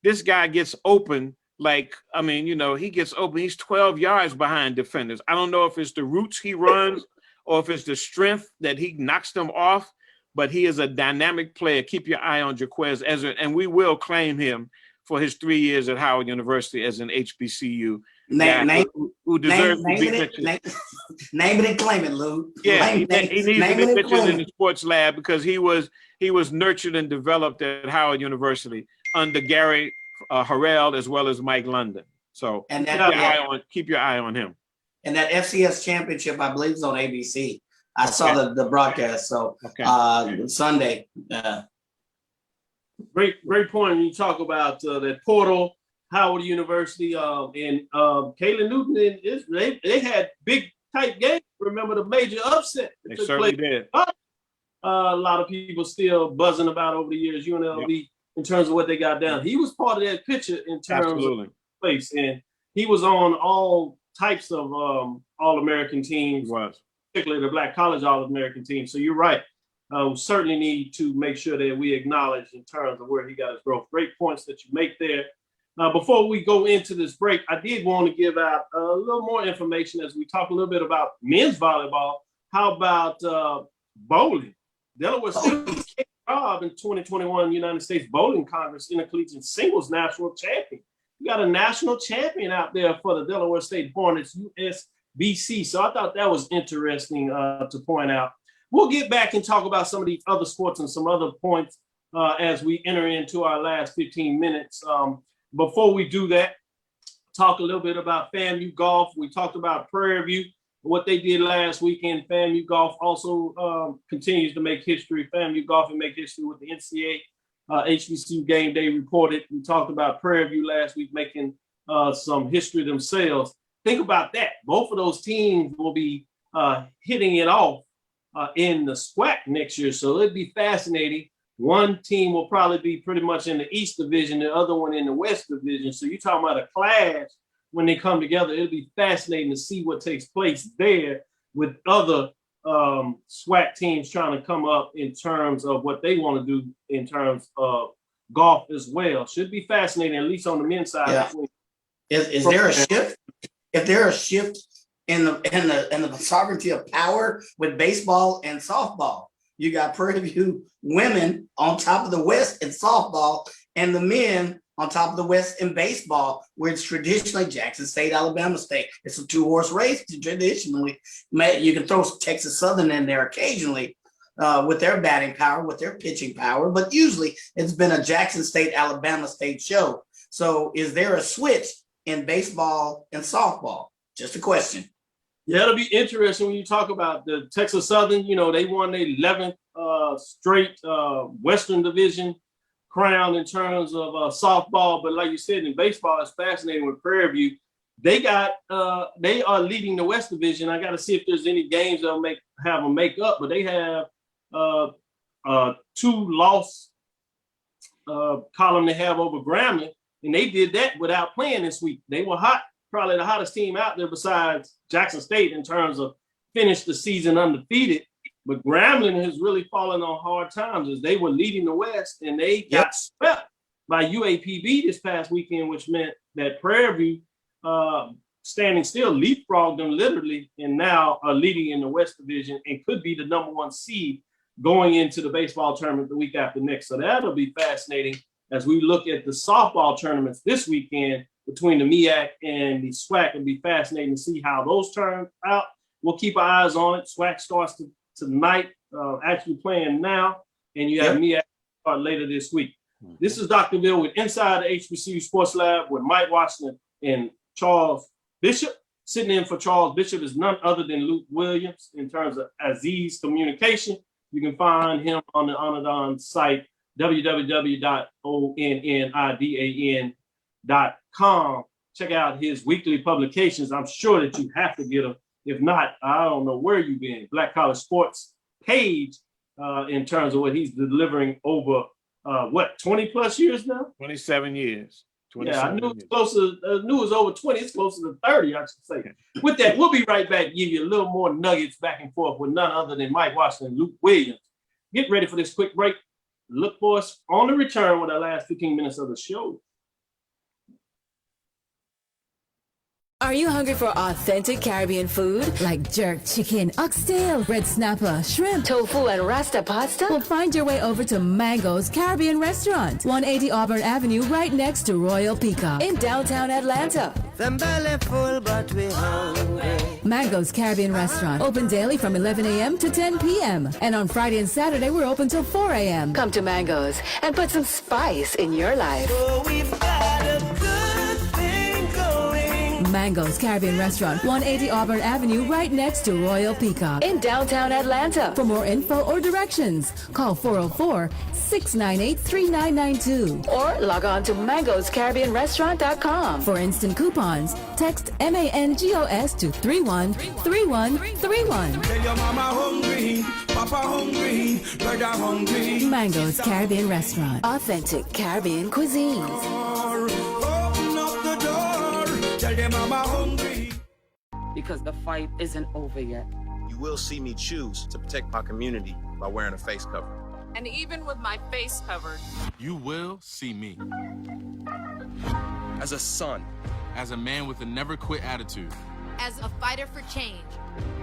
this guy gets open. He gets open. He's 12 yards behind defenders. I don't know if it's the routes he runs or if it's the strength that he knocks them off, but he is a dynamic player. Keep your eye on Jaquez Ezzard, and we will claim him for his 3 years at Howard University as an HBCU who deserves to be mentioned. Name it and claim it, Lou. Yeah, he needs to be mentioned in the sports lab because he was nurtured and developed at Howard University under Gary Harrell as well as Mike London. So keep your eye on him. And that FCS championship, I believe, is on ABC. I saw the broadcast. So Sunday. Great point when you talk about that portal, Howard University, and Kalen Newton. They had big tight games. Remember the major upset? They certainly did. A lot of people still buzzing about over the years UNLV in terms of what they got down. He was part of that picture in terms of place, and he was on all types of All-American teams. He was. Particularly the Black College All-American team. So you're right. We certainly need to make sure that we acknowledge in terms of where he got his growth. Great points that you make there. Before we go into this break, I did want to give out a little more information as we talk a little bit about men's volleyball. How about bowling? Delaware State Robb in 2021 United States Bowling Congress Intercollegiate Singles National Champion. You got a national champion out there for the Delaware State Hornets, USBC. So I thought that was interesting to point out. We'll get back and talk about some of these other sports and some other points as we enter into our last 15 minutes. Before we do that, talk a little bit about FAMU golf. We talked about Prairie View, what they did last weekend. FAMU golf also continues to make history. FAMU golf and make history with the NCAA HBCU Game Day reported. We talked about Prairie View last week making some history themselves. Think about that. Both of those teams will be hitting it off in the SWAC next year. So it'd be fascinating. One team will probably be pretty much in the East Division, the other one in the West Division. So you're talking about a clash when they come together. It'll be fascinating to see what takes place there with other SWAC teams trying to come up in terms of what they want to do in terms of golf as well. Should be fascinating, at least on the men's side. Yeah. Is there a shift? If there a shift in the sovereignty of power with baseball and softball, you got Prairie View women on top of the West in softball and the men on top of the West in baseball, where it's traditionally Jackson State, Alabama State. It's a two-horse race traditionally. You can throw Texas Southern in there occasionally with their batting power, with their pitching power, but usually it's been a Jackson State, Alabama State show. So is there a switch in baseball and softball? Just a question. Yeah, it'll be interesting when you talk about the Texas Southern. You know, they won their 11th straight Western Division crown in terms of softball. But like you said, in baseball, it's fascinating with Prairie View. They are leading the West Division. I got to see if there's any games that'll have them make up. But they have 2-loss column they have over Grambling, and they did that without playing this week. They were hot. Probably the hottest team out there besides Jackson State in terms of finished the season undefeated. But Grambling has really fallen on hard times as they were leading the West, and they got swept by UAPB this past weekend, which meant that Prairie View standing still leapfrogged them literally, and now are leading in the West Division and could be the #1 seed going into the baseball tournament the week after next. So that'll be fascinating as we look at the softball tournaments this weekend between the MEAC and the SWAC. It'll be fascinating to see how those turn out. We'll keep our eyes on it. SWAC starts tonight, actually playing now, and you have MEAC start later this week. This is Dr. Bill with Inside the HBCU Sports Lab with Mike Washington and Charles Bishop. Sitting in for Charles Bishop is none other than Lut Williams in terms of Aziz Communication. You can find him on the Onadon site, www.onnidan.com. Check out his weekly publications. I'm sure that you have to get them. If not, I don't know where you've been. Black College Sports page in terms of what he's delivering over, 20 plus years now? 27 years. Yeah, I knew it was it was over 20. It's closer to 30, I should say. With that, we'll be right back, give you a little more nuggets back and forth with none other than Mike Washington and Lut Williams. Get ready for this quick break. Look for us on the return with our last 15 minutes of the show. Are you hungry for authentic Caribbean food like jerk chicken, oxtail, red snapper, shrimp, tofu, and rasta pasta? Well, find your way over to Mango's Caribbean Restaurant, 180 Auburn Avenue, right next to Royal Peacock in downtown Atlanta. Them belly full, but we hungry. Mango's Caribbean Restaurant, open daily from 11 a.m. to 10 p.m. And on Friday and Saturday, we're open till 4 a.m. Come to Mango's and put some spice in your life. So we've got a good thing going. Mango's Caribbean Restaurant, 180 Auburn Avenue, right next to Royal Peacock in downtown Atlanta. For more info or directions, call 404-698-3992 or log on to mangoscaribbeanrestaurant.com. For instant coupons, text MANGOS to 313131. Tell your mama hungry, papa hungry, brother hungry. Mango's Caribbean Restaurant, authentic Caribbean cuisines. Open up the door, tell your mama hungry. Because the fight isn't over yet. You will see me choose to protect my community by wearing a face cover. And even with my face covered, you will see me. As a son, as a man with a never quit attitude, as a fighter for change.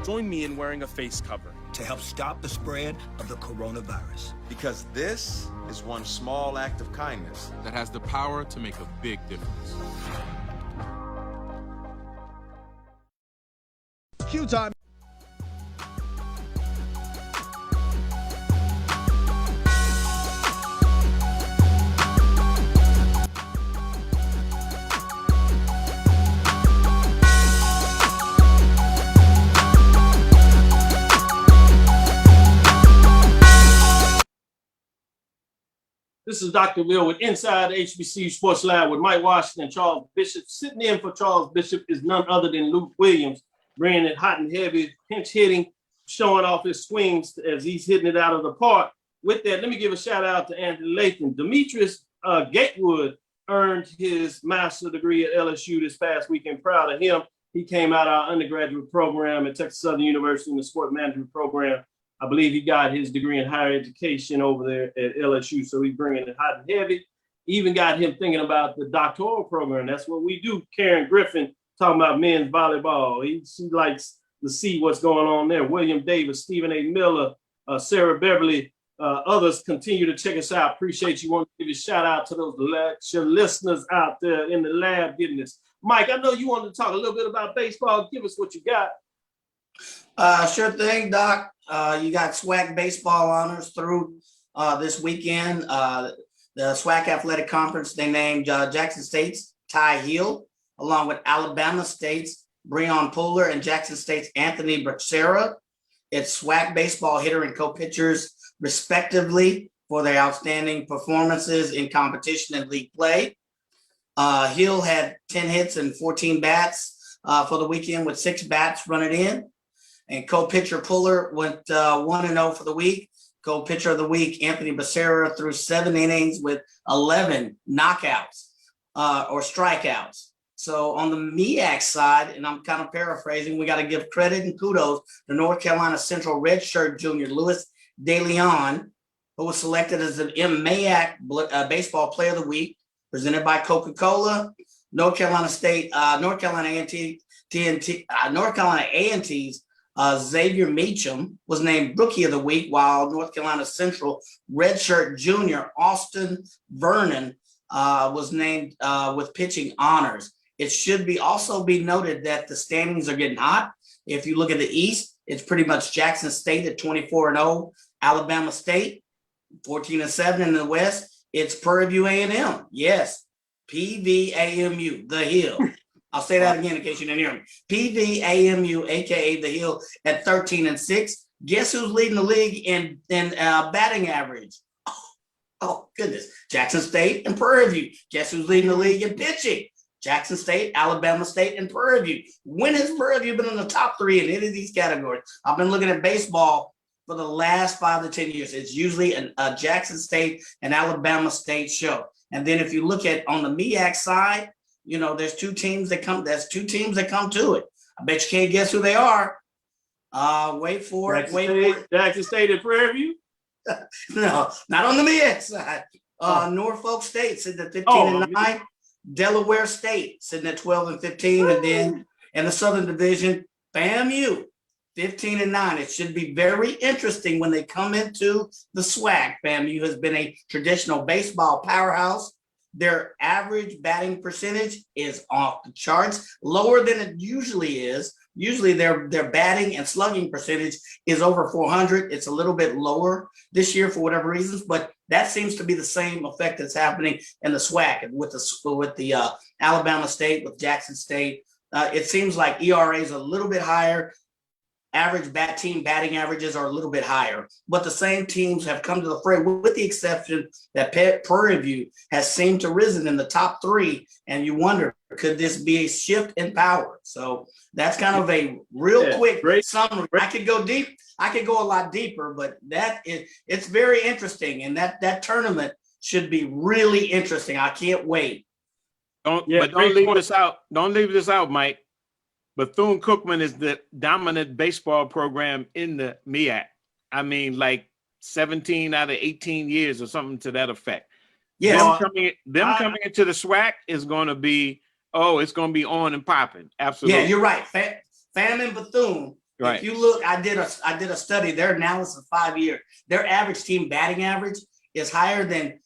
Join me in wearing a face cover. to help stop the spread of the coronavirus. Because this is one small act of kindness that has the power to make a big difference. Cue time. This is Dr. Will with Inside the HBCU Sports Lab with Mike Washington and Charles Bishop. Sitting in for Charles Bishop is none other than Lut Williams, bringing it hot and heavy, pinch hitting, showing off his swings as he's hitting it out of the park. With that, let me give a shout out to Anthony Lathan. Demetrius Gatewood earned his master's degree at LSU this past weekend. Proud of him. He came out of our undergraduate program at Texas Southern University in the sport management program. I believe he got his degree in higher education over there at LSU, so he's bringing it hot and heavy. Even got him thinking about the doctoral program. That's what we do. Karen Griffin talking about men's volleyball. She likes to see what's going on there. William Davis, Stephen A. Miller, Sarah Beverly, others continue to check us out. Appreciate you. Want to give a shout out to those lecture listeners out there in the lab getting this. Mike, I know you wanted to talk a little bit about baseball. Give us what you got. Sure thing, Doc. You got SWAC Baseball honors through this weekend. The SWAC Athletic Conference, they named Jackson State's Ty Hill, along with Alabama State's Breon Pooler and Jackson State's Anthony Becerra. It's SWAC Baseball hitter and co-pitchers, respectively, for their outstanding performances in competition and league play. Hill had 10 hits and 14 bats for the weekend with 6 bats running in. And co-pitcher Puller went 1-0 for the week. Co-pitcher of the week, Anthony Becerra, threw 7 innings with 11 knockouts or strikeouts. So on the MEAC side, and I'm kind of paraphrasing, we got to give credit and kudos to North Carolina Central redshirt junior Louis DeLeon, who was selected as the MEAC Baseball Player of the Week, presented by Coca-Cola. North Carolina A&T's Xavier Meacham was named Rookie of the Week, while North Carolina Central redshirt junior Austin Vernon was named with pitching honors. It should also be noted that the standings are getting hot. If you look at the East, it's pretty much Jackson State at 24-0, Alabama State 14-7. In the West, it's Prairie View A&M. Yes, PVAMU, the Hill. I'll say that again in case you didn't hear me. PVAMU, aka the Hill, at 13-6. Guess who's leading the league in batting average? Oh, goodness. Jackson State and Prairie View. Guess who's leading the league in pitching? Jackson State, Alabama State, and Prairie View. When has Prairie View been in the top 3 in any of these categories? I've been looking at baseball for the last 5 to 10 years. It's usually a Jackson State and Alabama State show. And then if you look at on the MEAC side, you know, there's 2 teams that come. There's 2 teams that come to it. I bet you can't guess who they are. Wait for it. Jackson State and Prairie View? No, not on the MEAC side. Norfolk State sitting at 15-9. Delaware State sitting at 12-15, and then in the Southern Division, FAMU 15-9. It should be very interesting when they come into the SWAC. FAMU has been a traditional baseball powerhouse. Their average batting percentage is off the charts, lower than it usually is. Usually their batting and slugging percentage is over 400. It's a little bit lower this year for whatever reasons, but that seems to be the same effect that's happening in the SWAC with the Alabama State, with Jackson State. It seems like ERA is a little bit higher. Average batting averages are a little bit higher, but the same teams have come to the fray, with the exception that Prairie View has seemed to risen in the top 3. And you wonder, could this be a shift in power? So that's kind of a real quick summary. I could go deep. I could go a lot deeper, but it's very interesting. And that tournament should be really interesting. I can't wait. Don't leave this out. Don't leave this out, Mike. Bethune-Cookman is the dominant baseball program in the MEAC. I mean, like 17 out of 18 years or something to that effect. Yeah. Them coming into the SWAC is going to be, it's going to be on and popping. Absolutely. Yeah, you're right. FAM and Bethune Right. If you look, I did a study, their analysis of 5 years, their average team batting average is higher than,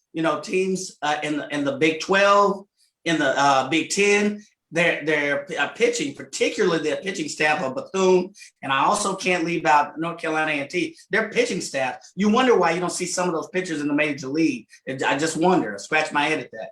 teams in the Big 12, in the Big 10. Their pitching, particularly their pitching staff of Bethune, and I also can't leave out North Carolina A&T. Their pitching staff, you wonder why you don't see some of those pitchers in the major league. I just wonder. I scratch my head at that.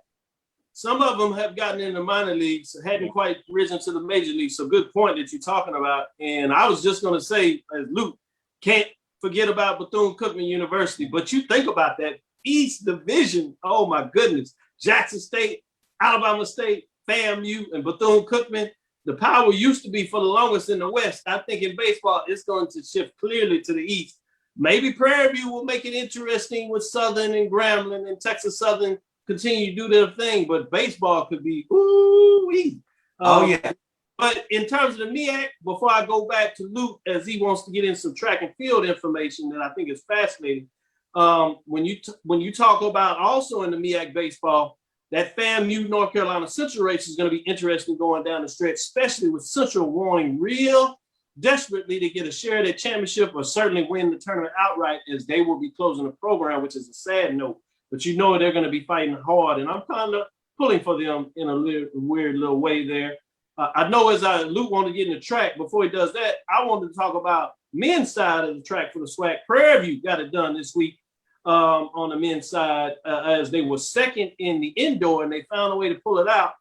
Some of them have gotten in the minor leagues, hadn't quite risen to the major leagues. So good point that you're talking about. And I was just going to say, as Luke, can't forget about Bethune-Cookman University. But you think about that East Division, oh my goodness, Jackson State, Alabama State, FAMU, and Bethune-Cookman. The power used to be for the longest in the West. I think in baseball, it's going to shift clearly to the East. Maybe Prairie View will make it interesting with Southern and Grambling and Texas Southern continue to do their thing, but baseball could be ooh-wee. Yeah. But in terms of the MEAC, before I go back to Luke, as he wants to get in some track and field information that I think is fascinating, when you talk about also in the MEAC baseball, that FAMU North Carolina Central race is going to be interesting going down the stretch, especially with Central wanting real desperately to get a share of that championship or certainly win the tournament outright, as they will be closing the program, which is a sad note. But they're going to be fighting hard, and I'm kind of pulling for them in a weird little way there. I know as Luke wanted to get in the track, before he does that, I wanted to talk about men's side of the track for the SWAC. Prairie View got it done this week on the men's side as they were second in the indoor, and they found a way to pull it out,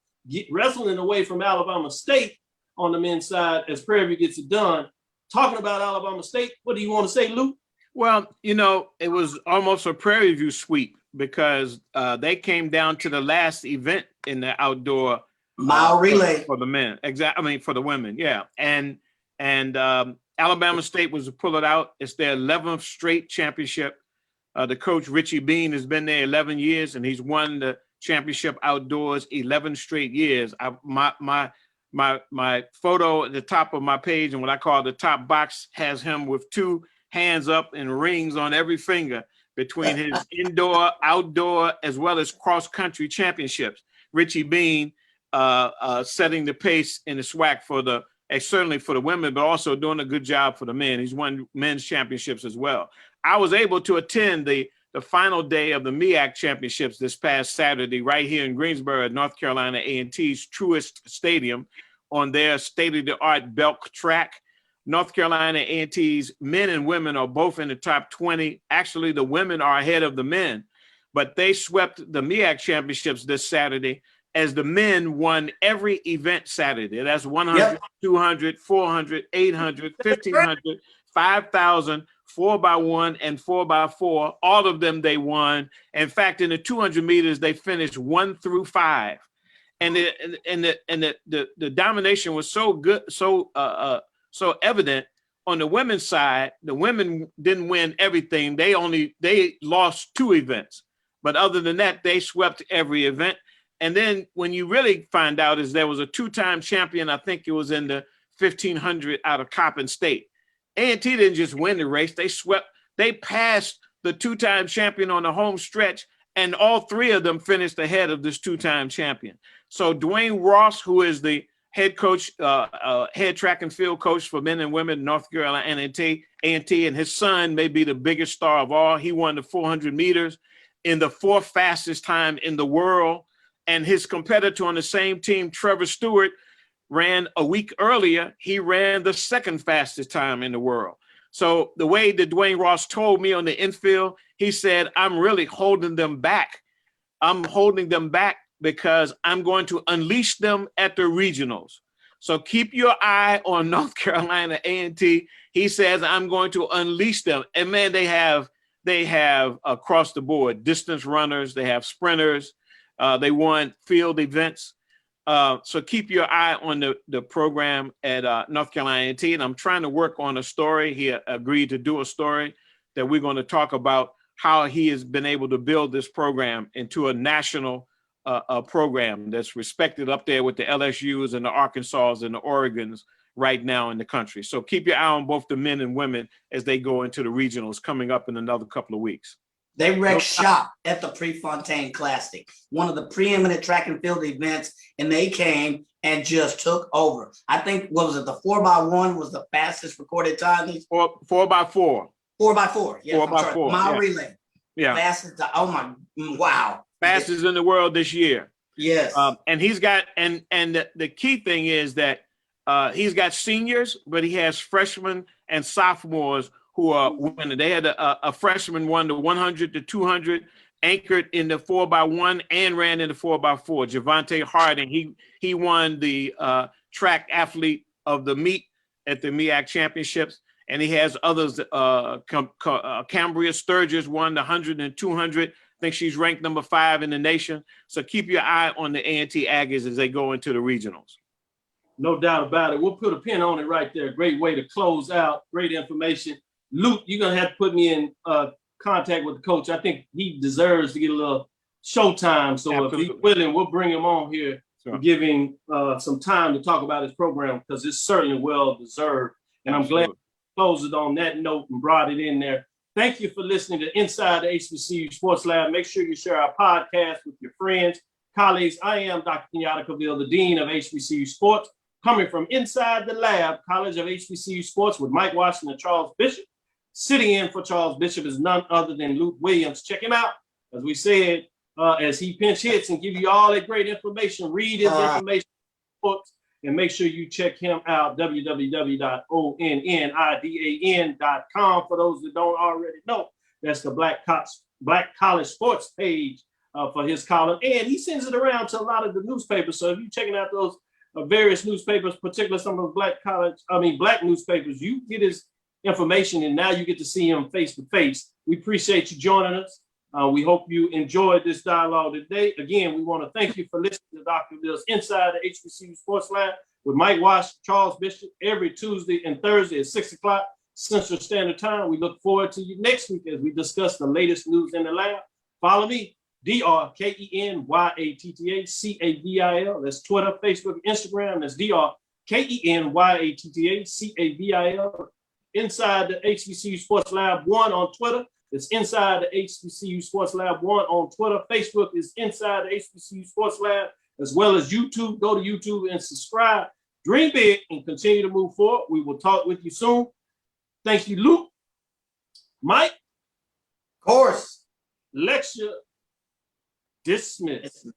wrestling away from Alabama State on the men's side as Prairie View gets it done. Talking about Alabama State, what do you want to say, Luke? Well, it was almost a Prairie View sweep because they came down to the last event in the outdoor mile relay for the men. For the women, yeah. And Alabama State was to pull it out. It's their 11th straight championship. The coach Richie Bean has been there 11 years, and he's won the championship outdoors 11 straight years. My photo at the top of my page, and what I call the top box, has him with two hands up and rings on every finger between his indoor, outdoor, as well as cross-country championships. Richie Bean setting the pace in the SWAC certainly for the women, but also doing a good job for the men. He's won men's championships as well. I was able to attend the final day of the MEAC championships this past Saturday right here in Greensboro at North Carolina A&T's Truist Stadium on their state-of-the-art Belk track. North Carolina A&T's men and women are both in the top 20. Actually, the women are ahead of the men, but they swept the MEAC championships this Saturday as the men won every event Saturday. That's 100, 200, 400, 800, 1,500, 5,000, 4x1 and 4x4. All of them they won. In fact, in the 200 meters, they finished 1 through 5. And the domination was so good, so evident on the women's side. The women didn't win everything. They lost 2 events, but other than that, they swept every event. And then when you really find out is there was a 2-time champion. I think it was in the 1500 out of Coppin State. A&T didn't just win the race. They passed the 2-time champion on the home stretch, and all 3 of them finished ahead of this 2-time champion. So Dwayne Ross, who is the head coach, head track and field coach for men and women in North Carolina A&T, and his son may be the biggest star of all. He won the 400 meters in the 4th fastest time in the world. And his competitor on the same team, Trevor Stewart, ran a week earlier. He ran the 2nd fastest time in the world. So the way that Dwayne Ross told me on the infield, he said, I'm really holding them back. I'm holding them back because I'm going to unleash them at the regionals. So keep your eye on North Carolina A&T. He says, I'm going to unleash them. And man, they have across the board, distance runners, they have sprinters, they won field events. So keep your eye on the program at North Carolina A&T. And I'm trying to work on a story. He agreed to do a story that we're going to talk about how he has been able to build this program into a national program that's respected up there with the LSUs and the Arkansas and the Oregons right now in the country. So keep your eye on both the men and women as they go into the regionals coming up in another couple of weeks. They wrecked shop at the Prefontaine Classic, one of the preeminent track and field events, and they came and just took over. I think, what was it, the 4x1 was the fastest recorded time? 4x4. 4x4, yeah. 4x4. Mile relay. Yeah. Fastest, wow. Fastest in the world this year. Yes. And he's got, and the key thing is that he's got seniors, but he has freshmen and sophomores who are winning. They had a freshman won the 100 to 200, anchored in the 4x1 and ran in the 4x4. Javante Harding, he won the track athlete of the meet at the MEAC championships. And he has others. Cambria Sturgis won the 100 and 200. I think she's ranked number 5 in the nation. So keep your eye on the A&T Aggies as they go into the regionals. No doubt about it. We'll put a pin on it right there. Great way to close out. Great information. Lut, you're going to have to put me in contact with the coach. I think he deserves to get a little showtime. So Absolutely. If he's willing, we'll bring him on here to give him some time to talk about his program, because it's certainly well deserved. And I'm glad to close it on that note and brought it in there. Thank you for listening to Inside the HBCU Sports Lab. Make sure you share our podcast with your friends, colleagues. I am Dr. Kenyatta Cavil, the Dean of HBCU Sports, coming from inside the lab, College of HBCU Sports with Mike Washington and Charles Bishop. Sitting in for Charles Bishop is none other than Lut Williams. Check him out, as we said, as he pinch hits and give you all that great information. Read his information books. And make sure you check him out, www.onnidan.com. For those that don't already know, that's the Black College Sports page for his column. And he sends it around to a lot of the newspapers. So if you're checking out those various newspapers, particularly some of those black newspapers, you get his information, and now you get to see him face to face. We appreciate you joining us. We hope you enjoyed this dialogue today. Again, we want to thank you for listening to Dr. Bill's Inside the HBCU Sports Lab with Mike Wash, Charles Bishop, every Tuesday and Thursday at 6 o'clock Central Standard Time. We look forward to you next week as we discuss the latest news in the lab. Follow me, DrKenyattaCavil. That's Twitter, Facebook, Instagram. That's DrKenyattaCavil. Inside the HBCU Sports Lab 1 on Twitter. It's Inside the HBCU Sports Lab 1 on Twitter. Facebook is Inside the HBCU Sports Lab, as well as YouTube. Go to YouTube and subscribe. Dream big and continue to move forward. We will talk with you soon. Thank you, Luke. Mike. Of course. Lecture dismissed.